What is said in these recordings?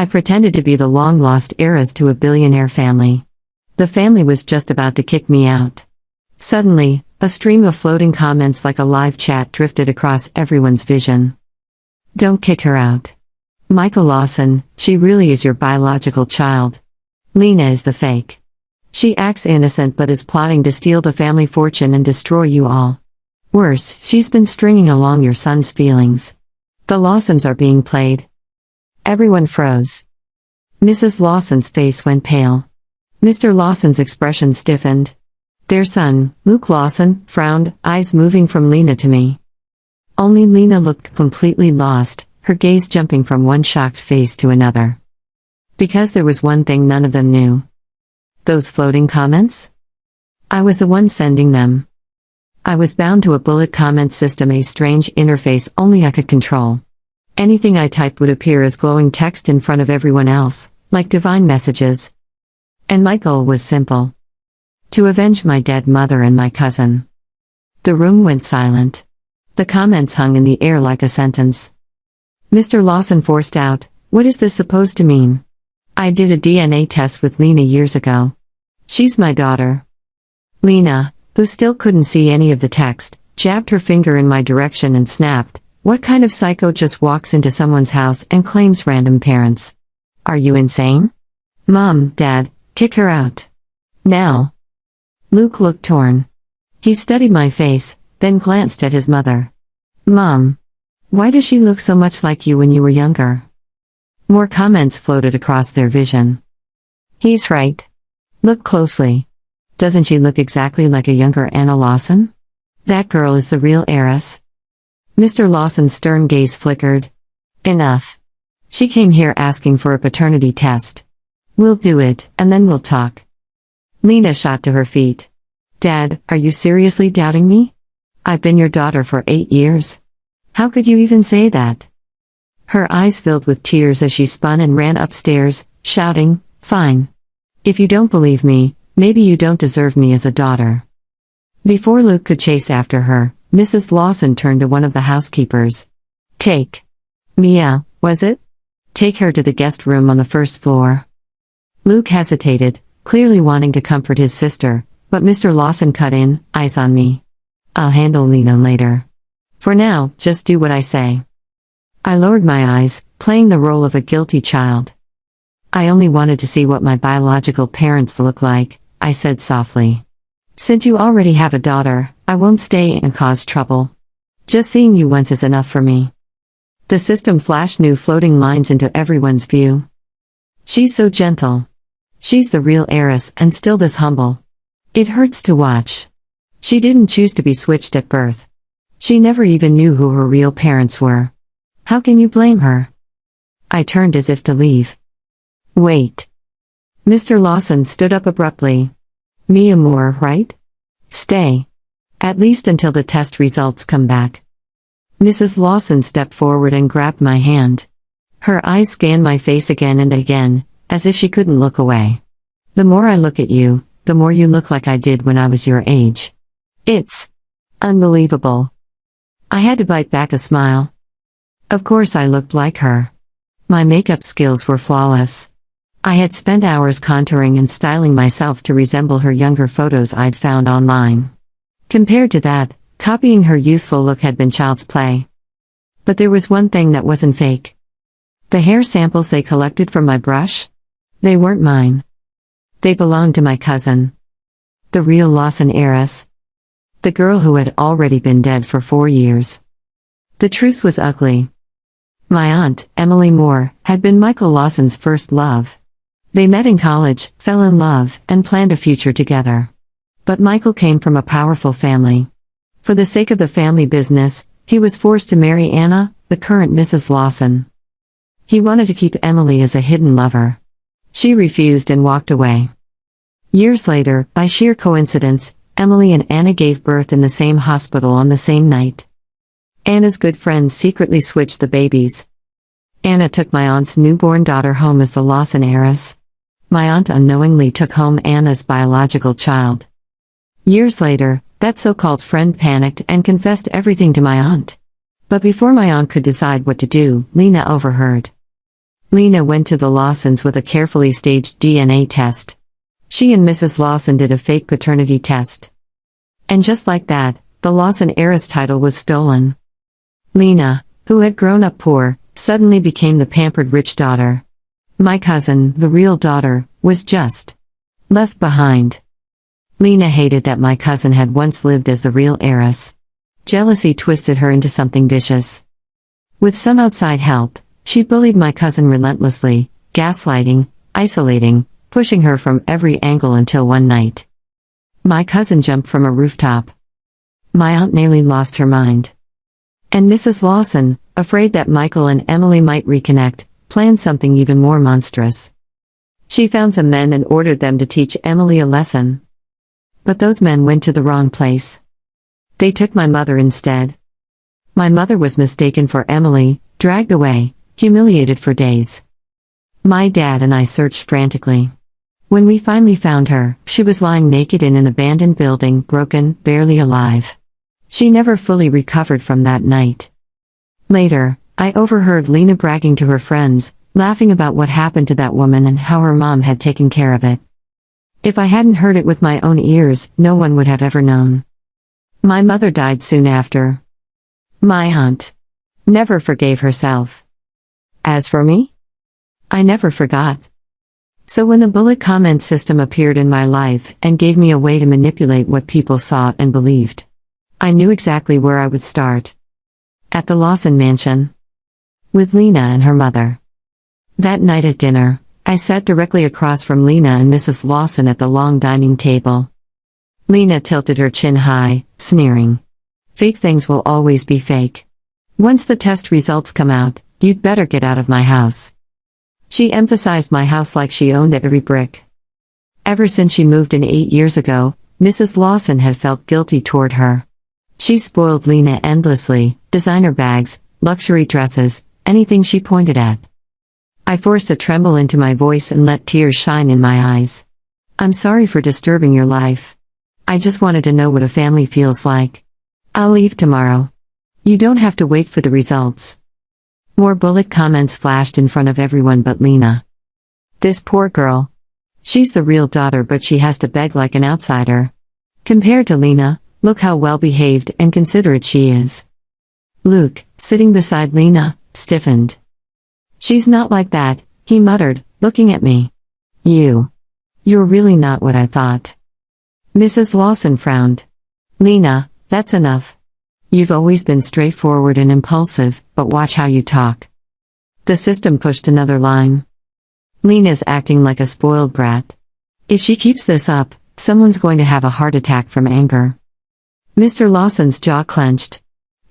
I pretended to be the long-lost heiress to a billionaire family. The family was just about to kick me out. Suddenly, a stream of floating comments like a live chat drifted across everyone's vision. Don't kick her out. Michael Lawson, she really is your biological child. Lena is the fake. She acts innocent but is plotting to steal the family fortune and destroy you all. Worse, she's been stringing along your son's feelings. The Lawsons are being played. Everyone froze. Mrs. Lawson's face went pale. Mr. Lawson's expression stiffened. Their son, Luke Lawson, frowned, eyes moving from Lena to me. Only Lena looked completely lost, her gaze jumping from one shocked face to another. Because there was one thing none of them knew. Those floating comments? I was the one sending them. I was bound to a bullet comment system, a strange interface only I could control. Anything I typed would appear as glowing text in front of everyone else, like divine messages. And my goal was simple. To avenge my dead mother and my cousin. The room went silent. The comments hung in the air like a sentence. Mr. Lawson forced out, "What is this supposed to mean? I did a DNA test with Lena years ago. She's my daughter." Lena, who still couldn't see any of the text, jabbed her finger in my direction and snapped, "What kind of psycho just walks into someone's house and claims random parents? Are you insane? Mom, Dad, kick her out. Now." Luke looked torn. He studied my face, then glanced at his mother. "Mom, why does she look so much like you when you were younger?" More comments floated across their vision. "He's right. Look closely. Doesn't she look exactly like a younger Anna Lawson? That girl is the real heiress." Mr. Lawson's stern gaze flickered. "Enough. She came here asking for a paternity test. We'll do it, and then we'll talk." Lena shot to her feet. "Dad, are you seriously doubting me? I've been your daughter for 8 years. How could you even say that?" Her eyes filled with tears as she spun and ran upstairs, shouting, "Fine. If you don't believe me, maybe you don't deserve me as a daughter." Before Luke could chase after her, Mrs. Lawson turned to one of the housekeepers. "Take Mia, was it? Take her to the guest room on the first floor." Luke hesitated, clearly wanting to comfort his sister, but Mr. Lawson cut in, "Eyes on me. I'll handle Lena later. For now, just do what I say." I lowered my eyes, playing the role of a guilty child. "I only wanted to see what my biological parents look like," I said softly. "Since you already have a daughter, I won't stay and cause trouble. Just seeing you once is enough for me." The system flashed new floating lines into everyone's view. "She's so gentle. She's the real heiress and still this humble. It hurts to watch. She didn't choose to be switched at birth. She never even knew who her real parents were. How can you blame her?" I turned as if to leave. "Wait." Mr. Lawson stood up abruptly. "Mia Moore, right? Stay. At least until the test results come back." Mrs. Lawson stepped forward and grabbed my hand. Her eyes scanned my face again and again, as if she couldn't look away. "The more I look at you, the more you look like I did when I was your age. It's unbelievable." I had to bite back a smile. Of course I looked like her. My makeup skills were flawless. I had spent hours contouring and styling myself to resemble her younger photos I'd found online. Compared to that, copying her youthful look had been child's play. But there was one thing that wasn't fake. The hair samples they collected from my brush? They weren't mine. They belonged to my cousin. The real Lawson heiress. The girl who had already been dead for 4 years. The truth was ugly. My aunt, Emily Moore, had been Michael Lawson's first love. They met in college, fell in love, and planned a future together. But Michael came from a powerful family. For the sake of the family business, he was forced to marry Anna, the current Mrs. Lawson. He wanted to keep Emily as a hidden lover. She refused and walked away. Years later, by sheer coincidence, Emily and Anna gave birth in the same hospital on the same night. Anna's good friends secretly switched the babies. Anna took my aunt's newborn daughter home as the Lawson heiress. My aunt unknowingly took home Anna's biological child. Years later, that so-called friend panicked and confessed everything to my aunt. But before my aunt could decide what to do, Lena overheard. Lena went to the Lawsons with a carefully staged DNA test. She and Mrs. Lawson did a fake paternity test. And just like that, the Lawson heiress title was stolen. Lena, who had grown up poor, suddenly became the pampered rich daughter. My cousin, the real daughter, was just left behind. Lena hated that my cousin had once lived as the real heiress. Jealousy twisted her into something vicious. With some outside help, she bullied my cousin relentlessly, gaslighting, isolating, pushing her from every angle until one night. My cousin jumped from a rooftop. My aunt nearly lost her mind. And Mrs. Lawson, afraid that Michael and Emily might reconnect, planned something even more monstrous. She found some men and ordered them to teach Emily a lesson. But those men went to the wrong place. They took my mother instead. My mother was mistaken for Emily, dragged away, humiliated for days. My dad and I searched frantically. When we finally found her, she was lying naked in an abandoned building, broken, barely alive. She never fully recovered from that night. Later, I overheard Lena bragging to her friends, laughing about what happened to that woman and how her mom had taken care of it. If I hadn't heard it with my own ears, no one would have ever known. My mother died soon after. My aunt never forgave herself. As for me, I never forgot. So when the bullet comment system appeared in my life and gave me a way to manipulate what people saw and believed, I knew exactly where I would start. At the Lawson mansion. With Lena and her mother. That night at dinner, I sat directly across from Lena and Mrs. Lawson at the long dining table. Lena tilted her chin high, sneering. Fake things will always be fake. Once the test results come out, you'd better get out of my house. She emphasized my house like she owned every brick. Ever since she moved in 8 years ago, Mrs. Lawson had felt guilty toward her. She spoiled Lena endlessly, designer bags, luxury dresses, anything she pointed at. I forced a tremble into my voice and let tears shine in my eyes. I'm sorry for disturbing your life. I just wanted to know what a family feels like. I'll leave tomorrow. You don't have to wait for the results. More bullet comments flashed in front of everyone but Lena. This poor girl. She's the real daughter, but she has to beg like an outsider. Compared to Lena, look how well-behaved and considerate she is. Luke, sitting beside Lena, stiffened. She's not like that, he muttered, looking at me. You're really not what I thought. Mrs. Lawson frowned. Lena, that's enough. You've always been straightforward and impulsive, but watch how you talk. The system pushed another line. Lena's acting like a spoiled brat. If she keeps this up, someone's going to have a heart attack from anger. Mr. Lawson's jaw clenched.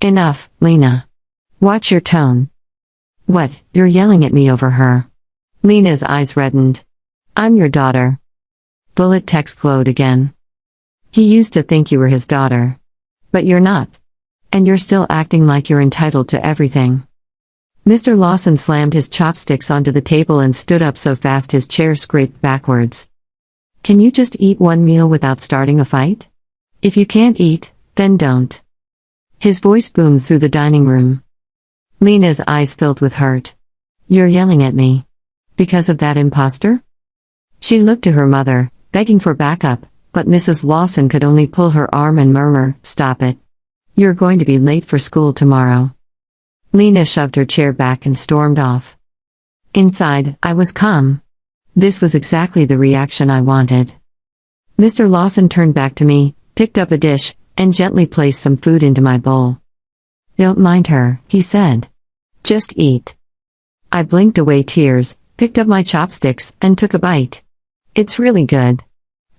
Enough, Lena. Watch your tone. What, you're yelling at me over her? Lena's eyes reddened. I'm your daughter. Bullet text glowed again. He used to think you were his daughter. But you're not. And you're still acting like you're entitled to everything. Mr. Lawson slammed his chopsticks onto the table and stood up so fast his chair scraped backwards. Can you just eat one meal without starting a fight? If you can't eat, then don't. His voice boomed through the dining room. Lena's eyes filled with hurt. You're yelling at me. Because of that imposter? She looked to her mother, begging for backup, but Mrs. Lawson could only pull her arm and murmur, Stop it. You're going to be late for school tomorrow. Lena shoved her chair back and stormed off. Inside, I was calm. This was exactly the reaction I wanted. Mr. Lawson turned back to me, picked up a dish, and gently placed some food into my bowl. Don't mind her, he said. Just eat. I blinked away tears, picked up my chopsticks, and took a bite. It's really good.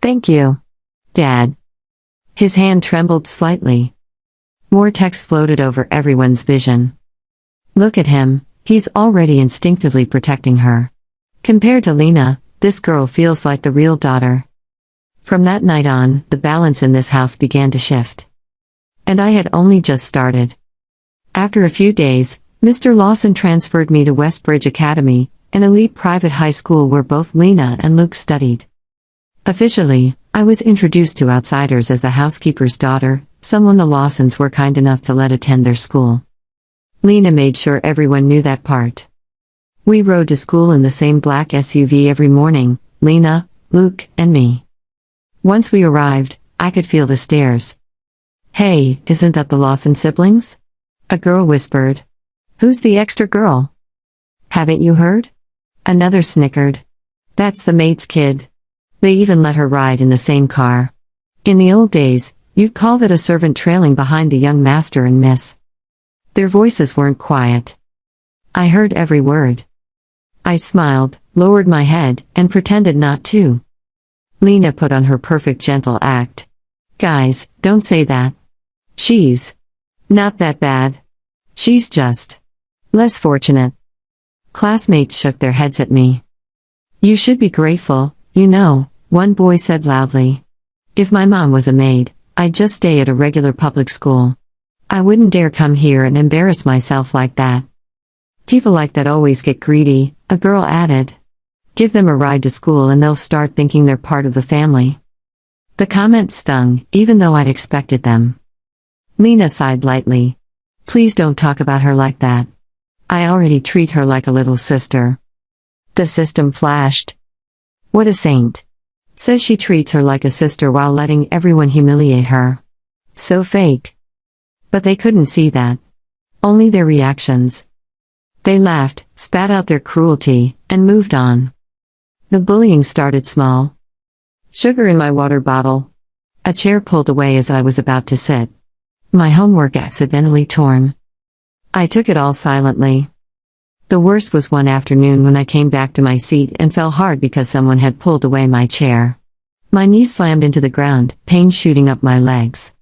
Thank you, Dad. His hand trembled slightly. More text floated over everyone's vision. Look at him, he's already instinctively protecting her. Compared to Lena, this girl feels like the real daughter. From that night on, the balance in this house began to shift. And I had only just started. After a few days, Mr. Lawson transferred me to Westbridge Academy, an elite private high school where both Lena and Luke studied. Officially, I was introduced to outsiders as the housekeeper's daughter, someone the Lawsons were kind enough to let attend their school. Lena made sure everyone knew that part. We rode to school in the same black SUV every morning, Lena, Luke, and me. Once we arrived, I could feel the stares. "Hey, isn't that the Lawson siblings?" a girl whispered. "Who's the extra girl?" "Haven't you heard?" Another snickered. "That's the maid's kid. They even let her ride in the same car. In the old days, you'd call that a servant trailing behind the young master and miss." Their voices weren't quiet. I heard every word. I smiled, lowered my head, and pretended not to. Lena put on her perfect gentle act. "Guys, don't say that. She's not that bad. She's just less fortunate." Classmates shook their heads at me. "You should be grateful, you know," one boy said loudly. "If my mom was a maid, I'd just stay at a regular public school. I wouldn't dare come here and embarrass myself like that." "People like that always get greedy," a girl added. "Give them a ride to school and they'll start thinking they're part of the family." The comments stung, even though I'd expected them. Lena sighed lightly. "Please don't talk about her like that. I already treat her like a little sister." The system flashed. "What a saint. Says she treats her like a sister while letting everyone humiliate her. So fake." But they couldn't see that. Only their reactions. They laughed, spat out their cruelty, and moved on. The bullying started small. "Sugar in my water bottle." A chair pulled away as I was about to sit. My homework accidentally torn. I took it all silently. The worst was one afternoon when I came back to my seat and fell hard because someone had pulled away my chair. My knee slammed into the ground, pain shooting up my legs.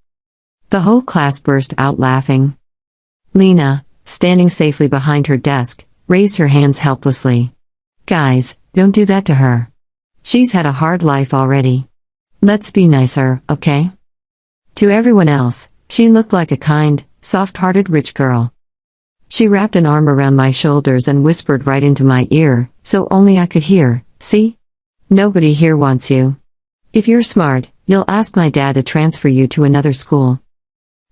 The whole class burst out laughing. Lena, standing safely behind her desk, raised her hands helplessly. "Guys, don't do that to her. She's had a hard life already. Let's be nicer, okay?" To everyone else, she looked like a kind, soft-hearted rich girl. She wrapped an arm around my shoulders and whispered right into my ear, so only I could hear, "See? Nobody here wants you. If you're smart, you'll ask my dad to transfer you to another school."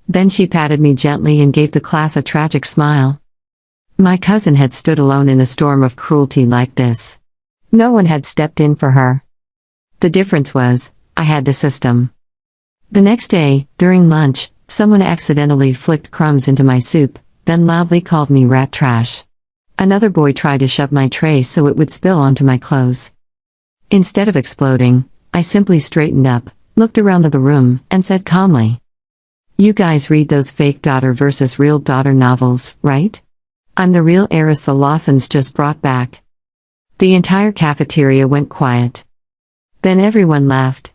Then she patted me gently and gave the class a tragic smile. My cousin had stood alone in a storm of cruelty like this. No one had stepped in for her. The difference was, I had the system. The next day, during lunch, someone accidentally flicked crumbs into my soup, then loudly called me rat trash. Another boy tried to shove my tray so it would spill onto my clothes. Instead of exploding, I simply straightened up, looked around the room, and said calmly, "You guys read those fake daughter versus real daughter novels, right? I'm the real heiress the Lawsons just brought back." The entire cafeteria went quiet. Then everyone laughed.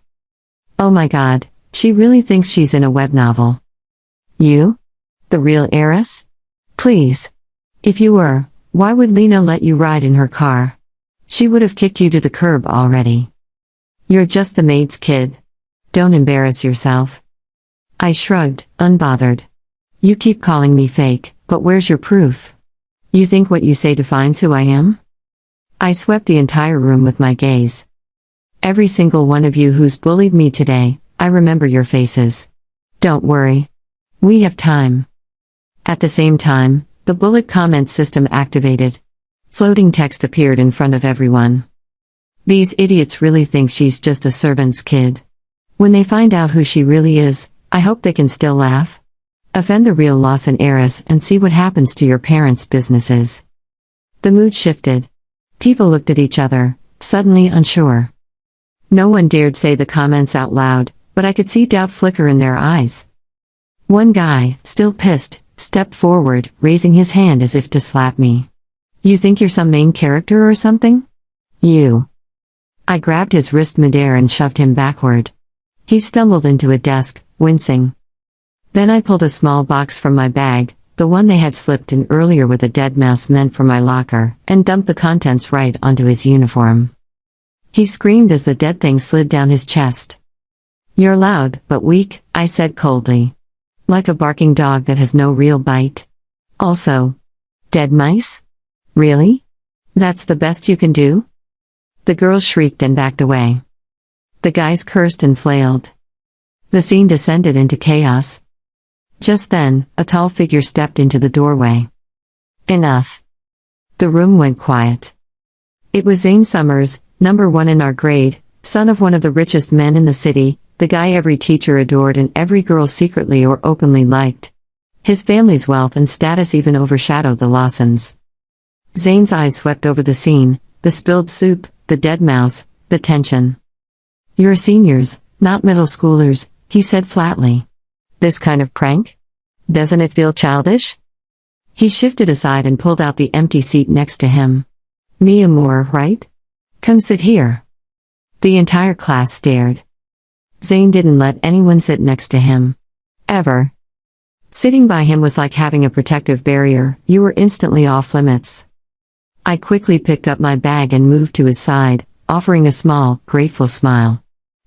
"Oh my God, she really thinks she's in a web novel. You? The real heiress? Please. If you were, why would Lena let you ride in her car? She would have kicked you to the curb already. You're just the maid's kid. Don't embarrass yourself." I shrugged, unbothered. "You keep calling me fake, but where's your proof? You think what you say defines who I am?" I swept the entire room with my gaze. "Every single one of you who's bullied me today, I remember your faces. Don't worry. We have time." At the same time, the bullet comment system activated. Floating text appeared in front of everyone. "These idiots really think she's just a servant's kid. When they find out who she really is, I hope they can still laugh. Offend the real Lawson heiress and see what happens to your parents' businesses." The mood shifted. People looked at each other, suddenly unsure. No one dared say the comments out loud, but I could see doubt flicker in their eyes. One guy, still pissed, stepped forward, raising his hand as if to slap me. "You think you're some main character or something? You." I grabbed his wrist midair and shoved him backward. He stumbled into a desk, wincing. Then I pulled a small box from my bag, the one they had slipped in earlier with a dead mouse meant for my locker, and dumped the contents right onto his uniform. He screamed as the dead thing slid down his chest. "You're loud, but weak," I said coldly. "Like a barking dog that has no real bite. Also, dead mice? Really? That's the best you can do?" The girls shrieked and backed away. The guys cursed and flailed. The scene descended into chaos. Just then, a tall figure stepped into the doorway. "Enough." The room went quiet. It was Zane Summers, number 1 in our grade, son of one of the richest men in the city, the guy every teacher adored and every girl secretly or openly liked. His family's wealth and status even overshadowed the Lawsons. Zane's eyes swept over the scene, the spilled soup, the dead mouse, the tension. "You're seniors, not middle schoolers," he said flatly. "This kind of prank? Doesn't it feel childish?" He shifted aside and pulled out the empty seat next to him. "Mia Moore, right? Come sit here." The entire class stared. Zane didn't let anyone sit next to him. Ever. Sitting by him was like having a protective barrier, you were instantly off limits. I quickly picked up my bag and moved to his side, offering a small, grateful smile.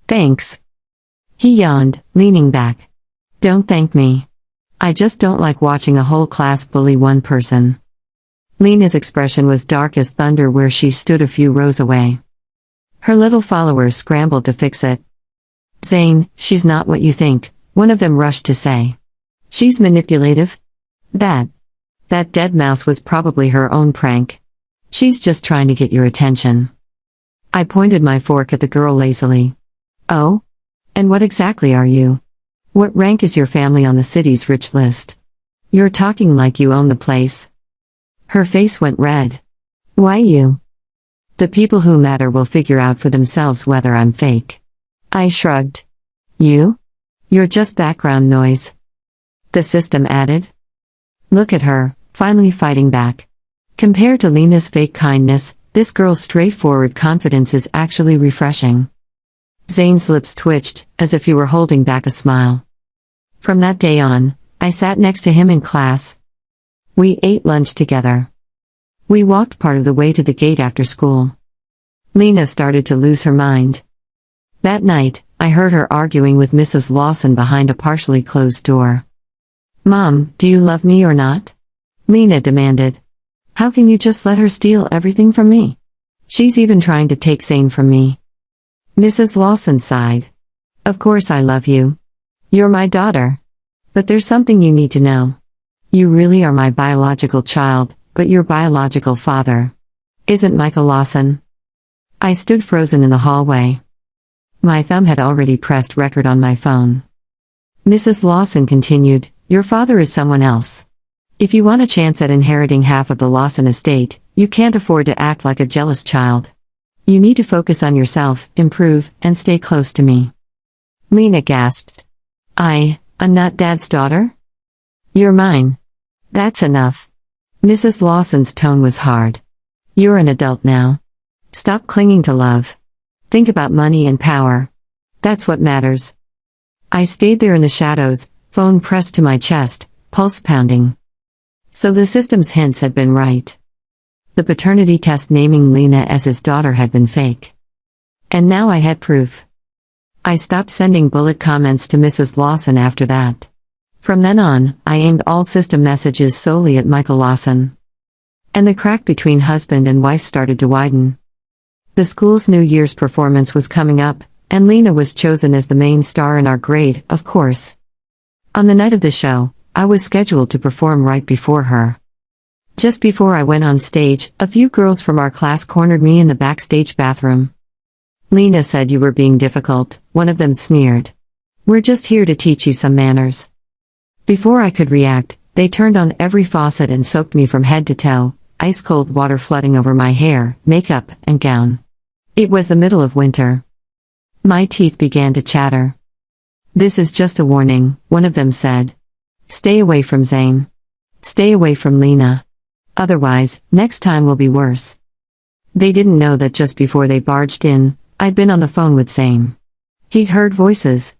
"Thanks." He yawned, leaning back. "Don't thank me. I just don't like watching a whole class bully one person." Lena's expression was dark as thunder where she stood a few rows away. Her little followers scrambled to fix it. "Zane, she's not what you think," one of them rushed to say. "She's manipulative. That dead mouse was probably her own prank. She's just trying to get your attention." I pointed my fork at the girl lazily. "Oh? And what exactly are you? What rank is your family on the city's rich list? You're talking like you own the place." Her face went red. "Why you?" "The people who matter will figure out for themselves whether I'm fake." I shrugged. "You? You're just background noise." The system added. Look at her, finally fighting back. Compared to Lena's fake kindness, this girl's straightforward confidence is actually refreshing. Zane's lips twitched, as if he were holding back a smile. From that day on, I sat next to him in class. We ate lunch together. We walked part of the way to the gate after school. Lena started to lose her mind. That night, I heard her arguing with Mrs. Lawson behind a partially closed door. "Mom, do you love me or not?" Lena demanded. "How can you just let her steal everything from me? She's even trying to take Zane from me." Mrs. Lawson sighed. "Of course I love you. You're my daughter. But there's something you need to know. You really are my biological child, but your biological father isn't Michael Lawson." I stood frozen in the hallway. My thumb had already pressed record on my phone. Mrs. Lawson continued, "Your father is someone else. If you want a chance at inheriting half of the Lawson estate, you can't afford to act like a jealous child. You need to focus on yourself, improve, and stay close to me." Lena gasped. I'm not Dad's daughter? You're mine. That's enough. Mrs. Lawson's tone was hard. You're an adult now. Stop clinging to love. Think about money and power. That's what matters. I stayed there in the shadows, phone pressed to my chest, pulse pounding. So the system's hints had been right. The paternity test naming Lena as his daughter had been fake. And now I had proof. I stopped sending bullet comments to Mrs. Lawson after that. From then on, I aimed all system messages solely at Michael Lawson. And the crack between husband and wife started to widen. The school's New Year's performance was coming up, and Lena was chosen as the main star in our grade, of course. On the night of the show, I was scheduled to perform right before her. Just before I went on stage, a few girls from our class cornered me in the backstage bathroom. "Lena said you were being difficult," one of them sneered. "We're just here to teach you some manners." Before I could react, they turned on every faucet and soaked me from head to toe, ice-cold water flooding over my hair, makeup, and gown. It was the middle of winter. My teeth began to chatter. "This is just a warning," one of them said. "Stay away from Zane. Stay away from Lena. Otherwise, next time will be worse." They didn't know that just before they barged in, I'd been on the phone with Zane. He'd heard voices.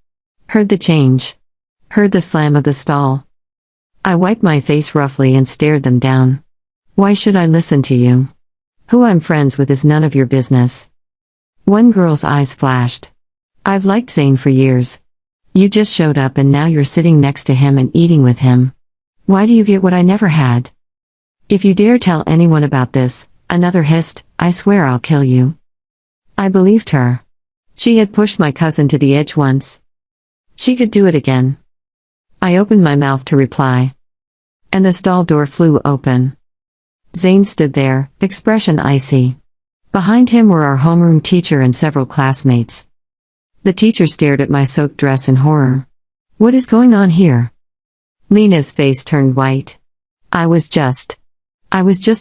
Heard the change. Heard the slam of the stall. I wiped my face roughly and stared them down. "Why should I listen to you? Who I'm friends with is none of your business." One girl's eyes flashed. "I've liked Zane for years. You just showed up and now you're sitting next to him and eating with him. Why do you get what I never had? If you dare tell anyone about this," another hissed, "I swear I'll kill you." I believed her. She had pushed my cousin to the edge once. She could do it again. I opened my mouth to reply. And the stall door flew open. Zane stood there, expression icy. Behind him were our homeroom teacher and several classmates. The teacher stared at my soaked dress in horror. What is going on here? Lena's face turned white. I was just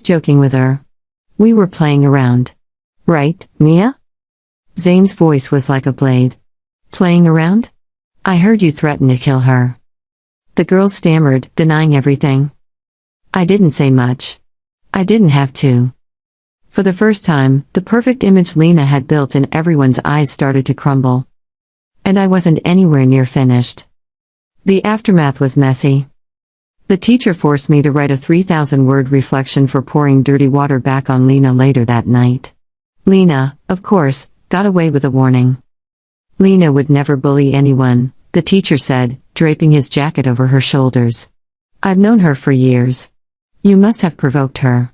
joking with her. We were playing around. Right, Mia? Zane's voice was like a blade. Playing around? I heard you threaten to kill her. The girl stammered, denying everything. I didn't say much. I didn't have to. For the first time, the perfect image Lena had built in everyone's eyes started to crumble. And I wasn't anywhere near finished. The aftermath was messy. The teacher forced me to write a 3,000-word reflection for pouring dirty water back on Lena later that night. Lena, of course, got away with a warning. Lena would never bully anyone, the teacher said, draping his jacket over her shoulders. I've known her for years. You must have provoked her.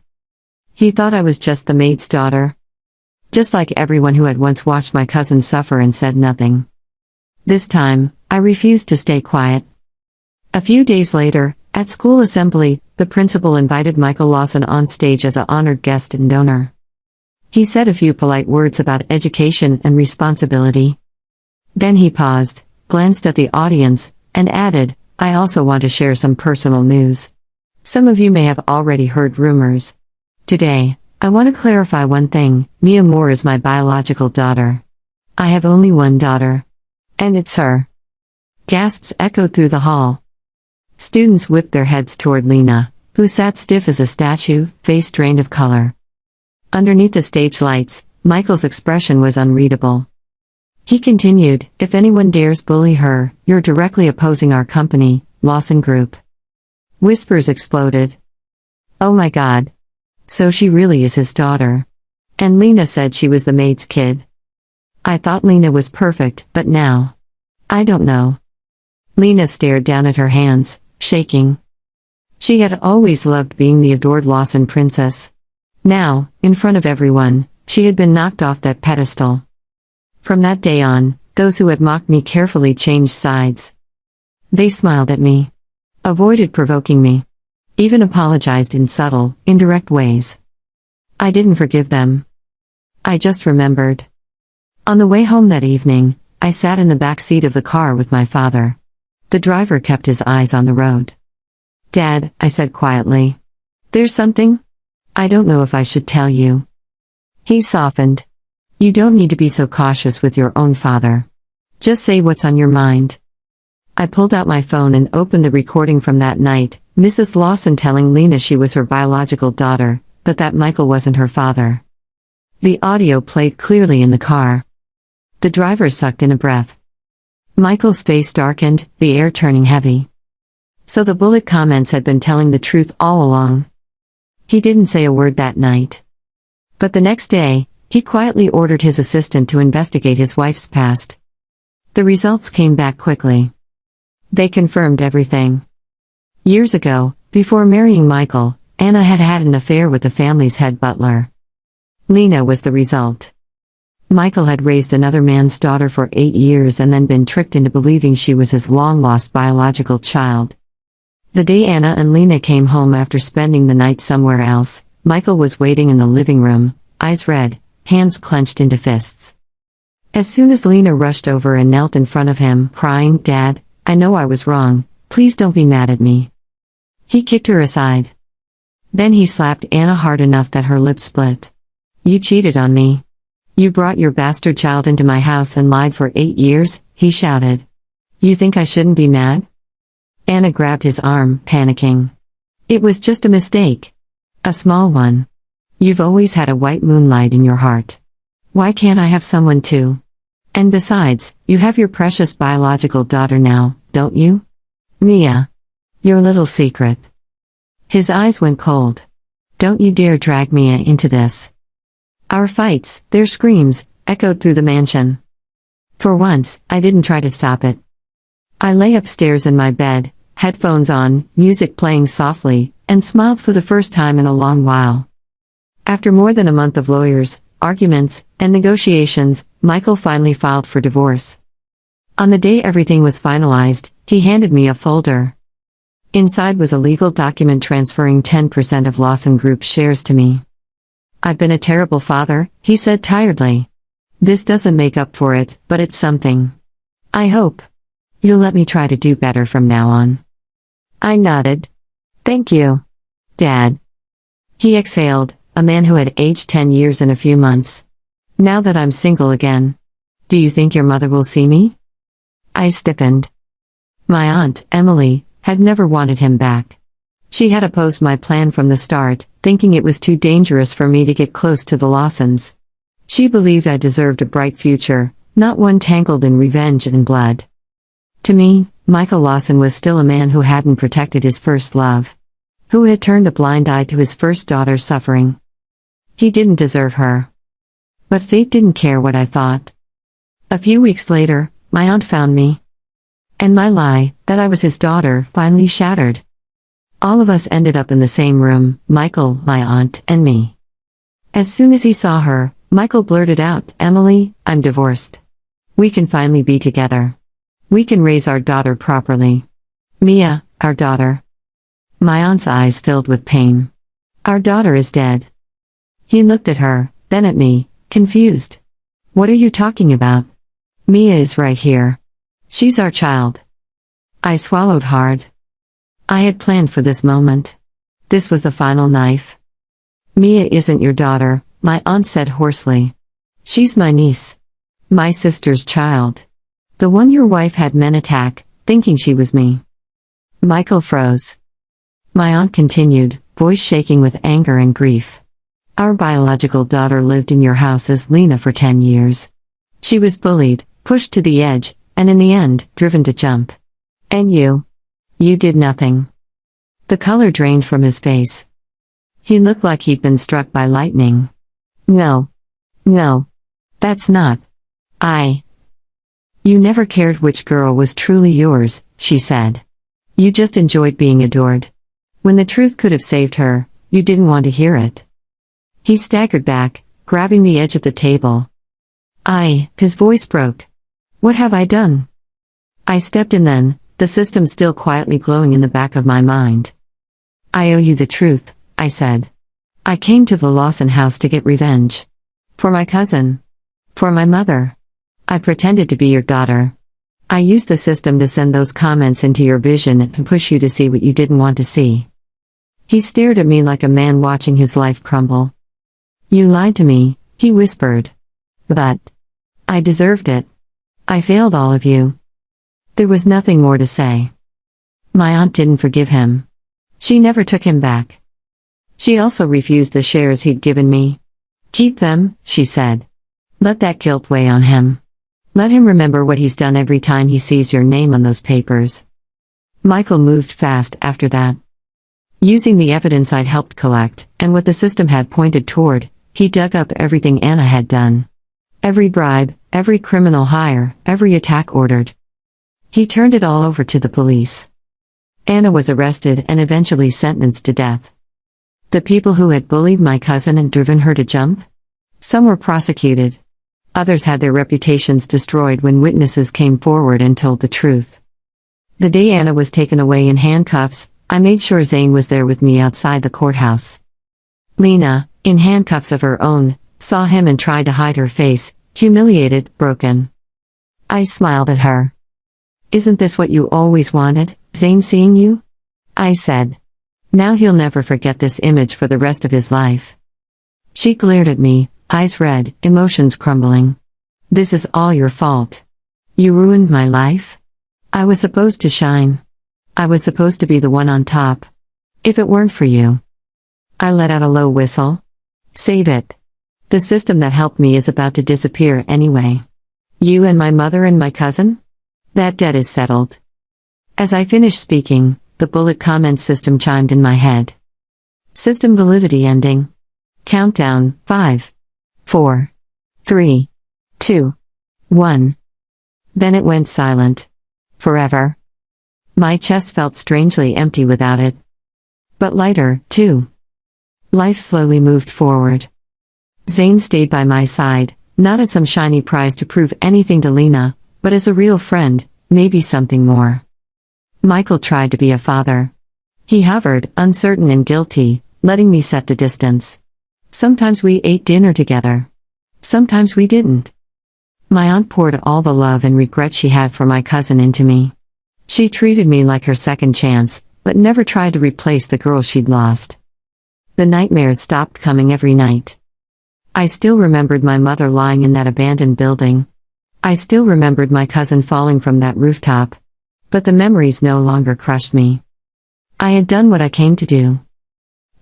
He thought I was just the maid's daughter. Just like everyone who had once watched my cousin suffer and said nothing. This time, I refused to stay quiet. A few days later, at school assembly, the principal invited Michael Lawson on stage as an honored guest and donor. He said a few polite words about education and responsibility. Then he paused, glanced at the audience, and added, I also want to share some personal news. Some of you may have already heard rumors. Today, I want to clarify one thing. Mia Moore is my biological daughter. I have only one daughter. And it's her. Gasps echoed through the hall. Students whipped their heads toward Lena, who sat stiff as a statue, face drained of color. Underneath the stage lights, Michael's expression was unreadable. He continued, if anyone dares bully her, you're directly opposing our company, Lawson Group. Whispers exploded. Oh my God. So she really is his daughter. And Lena said she was the maid's kid. I thought Lena was perfect, but now. I don't know. Lena stared down at her hands, shaking. She had always loved being the adored Lawson princess. Now, in front of everyone, she had been knocked off that pedestal. From that day on, those who had mocked me carefully changed sides. They smiled at me. Avoided provoking me. Even apologized in subtle, indirect ways. I didn't forgive them. I just remembered. On the way home that evening, I sat in the back seat of the car with my father. The driver kept his eyes on the road. Dad, I said quietly. There's something? I don't know if I should tell you. He softened. You don't need to be so cautious with your own father. Just say what's on your mind. I pulled out my phone and opened the recording from that night, Mrs. Lawson telling Lena she was her biological daughter, but that Michael wasn't her father. The audio played clearly in the car. The driver sucked in a breath. Michael's face darkened, the air turning heavy. So the bullet comments had been telling the truth all along. He didn't say a word that night. But the next day, he quietly ordered his assistant to investigate his wife's past. The results came back quickly. They confirmed everything. Years ago, before marrying Michael, Anna had had an affair with the family's head butler. Lena was the result. Michael had raised another man's daughter for 8 years and then been tricked into believing she was his long-lost biological child. The day Anna and Lena came home after spending the night somewhere else, Michael was waiting in the living room, eyes red, hands clenched into fists. As soon as Lena rushed over and knelt in front of him, crying, Dad, I know I was wrong, please don't be mad at me. He kicked her aside. Then he slapped Anna hard enough that her lips split. You cheated on me. You brought your bastard child into my house and lied for 8 years, he shouted. You think I shouldn't be mad? Anna grabbed his arm, panicking. It was just a mistake. A small one. You've always had a white moonlight in your heart. Why can't I have someone too? And besides, you have your precious biological daughter now, don't you? Mia. Your little secret. His eyes went cold. Don't you dare drag Mia into this. Our fights, their screams, echoed through the mansion. For once, I didn't try to stop it. I lay upstairs in my bed, headphones on, music playing softly, and smiled for the first time in a long while. After more than a month of lawyers, arguments, and negotiations, Michael finally filed for divorce. On the day everything was finalized, he handed me a folder. Inside was a legal document transferring 10% of Lawson Group's shares to me. "I've been a terrible father," he said tiredly. "This doesn't make up for it, but it's something. I hope you'll let me try to do better from now on." I nodded. "Thank you, Dad." He exhaled, a man who had aged 10 years in a few months. "Now that I'm single again, do you think your mother will see me?" I stiffened. My aunt, Emily, had never wanted him back. She had opposed my plan from the start, thinking it was too dangerous for me to get close to the Lawsons. She believed I deserved a bright future, not one tangled in revenge and blood. To me, Michael Lawson was still a man who hadn't protected his first love, who had turned a blind eye to his first daughter's suffering. He didn't deserve her. But fate didn't care what I thought. A few weeks later, my aunt found me. And my lie, that I was his daughter, finally shattered. All of us ended up in the same room, Michael, my aunt, and me. As soon as he saw her, Michael blurted out, "Emily, I'm divorced. We can finally be together. We can raise our daughter properly. Mia, our daughter." My aunt's eyes filled with pain. "Our daughter is dead." He looked at her, then at me, confused. "What are you talking about? Mia is right here. She's our child." I swallowed hard. I had planned for this moment. This was the final knife. "Mia isn't your daughter," my aunt said hoarsely. "She's my niece. My sister's child. The one your wife had men attack, thinking she was me." Michael froze. My aunt continued, voice shaking with anger and grief. "Our biological daughter lived in your house as Lena for 10 years. She was bullied, pushed to the edge, and in the end, driven to jump. And you did nothing." The color drained from his face. He looked like he'd been struck by lightning. No, that's not. You never cared which girl was truly yours," she said. "You just enjoyed being adored. When the truth could have saved her, you didn't want to hear it." He staggered back, grabbing the edge of the table. His voice broke. "What have I done?" I stepped in then, the system still quietly glowing in the back of my mind. "I owe you the truth," I said. "I came to the Lawson house to get revenge. For my cousin. For my mother. I pretended to be your daughter. I used the system to send those comments into your vision and push you to see what you didn't want to see." He stared at me like a man watching his life crumble. "You lied to me," he whispered. "But I deserved it. I failed all of you." There was nothing more to say. My aunt didn't forgive him. She never took him back. She also refused the shares he'd given me. "Keep them," she said. "Let that guilt weigh on him. Let him remember what he's done every time he sees your name on those papers." Michael moved fast after that. Using the evidence I'd helped collect, and what the system had pointed toward, he dug up everything Anna had done. Every bribe, every criminal hire, every attack ordered. He turned it all over to the police. Anna was arrested and eventually sentenced to death. The people who had bullied my cousin and driven her to jump? Some were prosecuted. Others had their reputations destroyed when witnesses came forward and told the truth. The day Anna was taken away in handcuffs, I made sure Zane was there with me outside the courthouse. Lena, in handcuffs of her own, saw him and tried to hide her face, humiliated, broken. I smiled at her. "Isn't this what you always wanted, Zane seeing you?" I said. "Now he'll never forget this image for the rest of his life." She glared at me, eyes red, emotions crumbling. "This is all your fault. You ruined my life. I was supposed to shine. I was supposed to be the one on top. If it weren't for you." I let out a low whistle. "Save it. The system that helped me is about to disappear anyway. You and my mother and my cousin? That debt is settled." As I finished speaking, the bullet comment system chimed in my head. System validity ending. Countdown, 5, 4, 3, 2, 1. Then it went silent. Forever. My chest felt strangely empty without it. But lighter, too. Life slowly moved forward. Zane stayed by my side, not as some shiny prize to prove anything to Lena, but as a real friend, maybe something more. Michael tried to be a father. He hovered, uncertain and guilty, letting me set the distance. Sometimes we ate dinner together. Sometimes we didn't. My aunt poured all the love and regret she had for my cousin into me. She treated me like her second chance, but never tried to replace the girl she'd lost. The nightmares stopped coming every night. I still remembered my mother lying in that abandoned building. I still remembered my cousin falling from that rooftop. But the memories no longer crushed me. I had done what I came to do.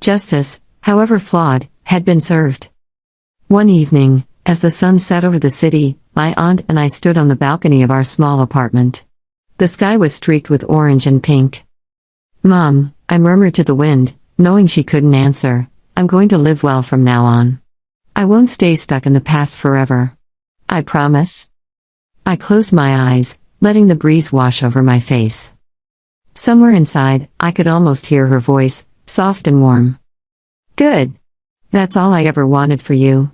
Justice, however flawed, had been served. One evening, as the sun set over the city, my aunt and I stood on the balcony of our small apartment. The sky was streaked with orange and pink. "Mom," I murmured to the wind, knowing she couldn't answer, "I'm going to live well from now on. I won't stay stuck in the past forever. I promise." I closed my eyes, letting the breeze wash over my face. Somewhere inside, I could almost hear her voice, soft and warm. "Good. That's all I ever wanted for you."